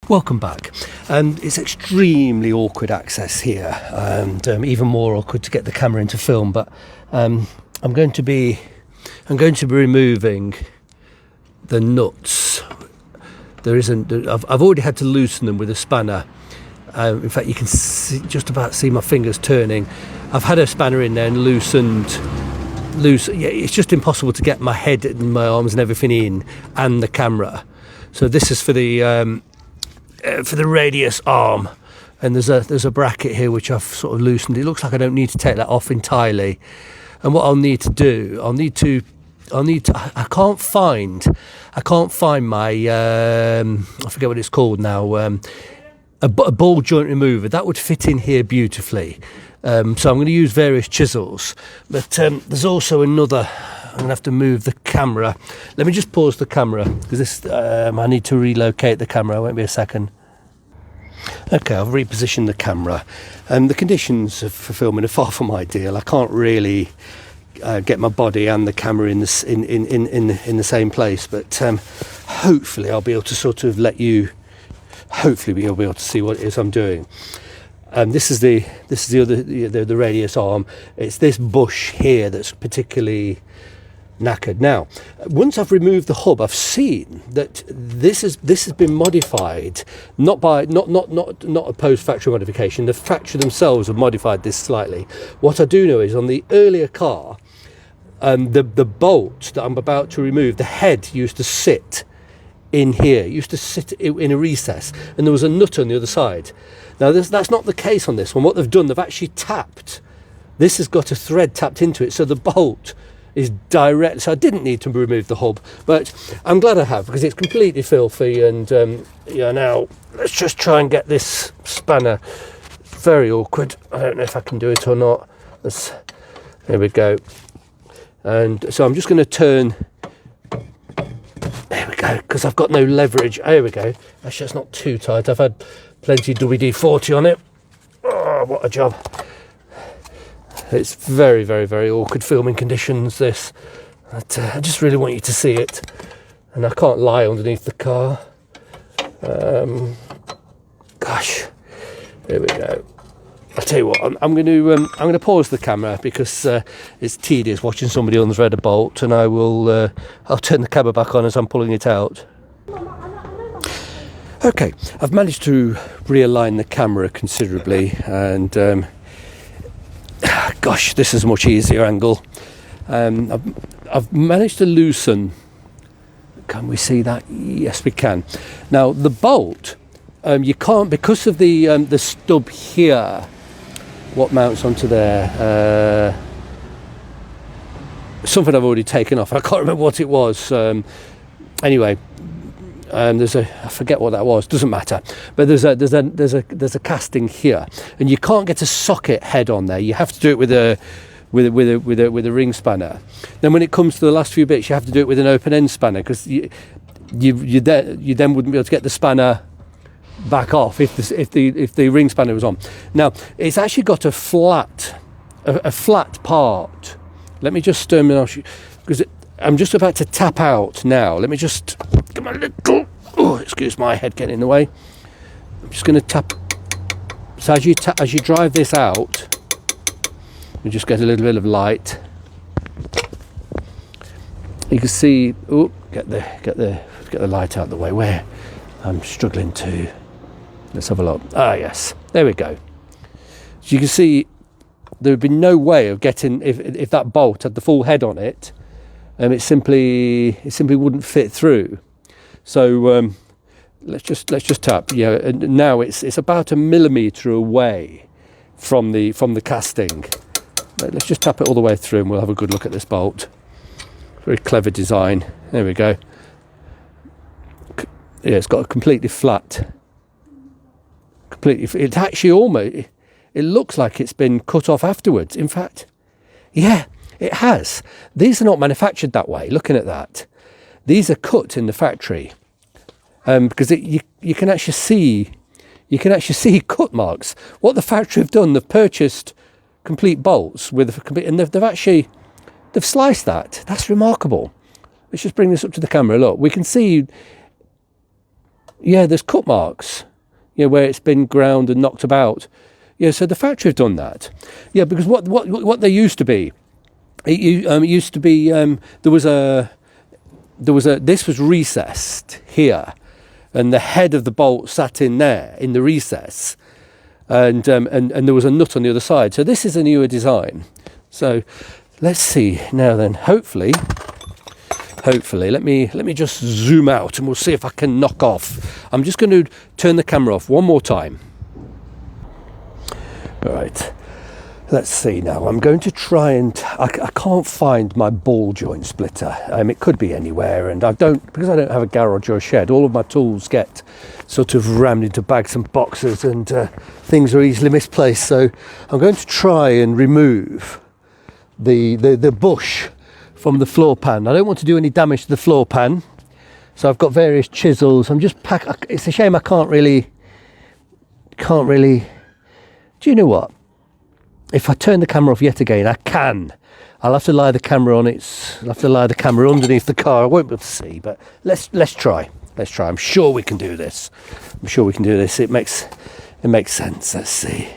Welcome back. It's extremely awkward access here, and even more awkward to get the camera into film. But I'm going to be removing the nuts. I've already had to loosen them with a spanner. In fact, you can just about see my fingers turning. I've had a spanner in there and loosened. Yeah, it's just impossible to get my head and my arms and everything in, and the camera. So this is for the radius arm, and there's a bracket here which I've sort of loosened. It looks like I don't need to take that off entirely. And what I'll need to do, I can't find my I forget what it's called now. A ball joint remover that would fit in here beautifully. So I'm going to use various chisels, but there's also another. I'm going to have to move the camera. Let me just pause the camera because I need to relocate the camera. It won't be a second. Okay, I've repositioned the camera. The conditions for filming are far from ideal. I can't really get my body and the camera in the same place, but hopefully I'll be able to sort of hopefully you'll be able to see what it is I'm doing. This is the other radius arm. It's this bush here that's particularly knackered. Now, once I've removed the hub, I've seen that this has been modified, not a post-factory modification. The factory themselves have modified this slightly. What I do know is on the earlier car, the bolt that I'm about to remove, the head used to sit in here, used to sit in a recess, and there was a nut on the other side. Now that's not the case on this one. What they've done, they've actually tapped. This has got a thread tapped into it, so the bolt is direct. So I didn't need to remove the hub, but I'm glad I have, because it's completely filthy. And now let's just try and get this spanner. Very awkward. I don't know if I can do it or not. There we go. And so I'm just going to turn. There we go, because I've got no leverage. There we go. Actually, it's not too tight. I've had plenty of WD-40 on it. Oh, what a job. It's very, very, very awkward filming conditions, this. But, I just really want you to see it. And I can't lie underneath the car. Gosh. There we go. I'll tell you what, I'm going to pause the camera because it's tedious watching somebody unthread a bolt, and I'll turn the camera back on as I'm pulling it out. Okay, I've managed to realign the camera considerably, and gosh, this is a much easier angle. I've managed to loosen. Can we see that? Yes, we can. Now the bolt, you can't, because of the stub here. What mounts onto there? Something I've already taken off. I can't remember what it was. Anyway, I forget what that was. Doesn't matter. But there's a casting here, and you can't get a socket head on there. You have to do it with a ring spanner. Then when it comes to the last few bits, you have to do it with an open end spanner, because you then wouldn't be able to get the spanner back off if the ring spanner was on. Now it's actually got a flat part. Let me just because I'm just about to tap out now. Let me just get my little. Oh, excuse my head getting in the way. I'm just going to tap. So as you drive this out, you just get a little bit of light. You can see. Oh, get the light out of the way. Where I'm struggling to. Let's have a look. Ah, yes. There we go. So you can see there would be no way of getting, if that bolt had the full head on it, it simply wouldn't fit through. So let's just tap. Yeah, and now it's about 1 millimetre away from the casting. Let's just tap it all the way through, and we'll have a good look at this bolt. Very clever design. There we go. Yeah, it's got a completely flat. It's actually almost, it looks like it's been cut off afterwards. In fact, yeah, it has. These are not manufactured that way. Looking at that, these are cut in the factory, because you can actually see cut marks. What the factory have done, they've purchased complete bolts and they've sliced that. That's remarkable. Let's just bring this up to the camera. Look, we can see Yeah, there's cut marks, yeah, where it's been ground and knocked about. Yeah, so the factory have done that. Yeah, because what there used to be, it used to be this was recessed here, and the head of the bolt sat in there in the recess, and there was a nut on the other side. So this is a newer design. So let's see now then. Hopefully, let me just zoom out and we'll see if I can knock off. I'm just going to turn the camera off one more time. All right. Let's see now. I'm going to try and I can't find my ball joint splitter. It could be anywhere, and because I don't have a garage or a shed. All of my tools get sort of rammed into bags and boxes, and things are easily misplaced. So I'm going to try and remove the bush from the floor pan. I don't want to do any damage to the floor pan, so I've got various chisels. It's a shame I can't really. Do you know what? If I turn the camera off yet again, I can. I'll have to lie the camera on I'll have to lie the camera underneath the car. I won't be able to see, but let's try. I'm sure we can do this. It makes sense. Let's see.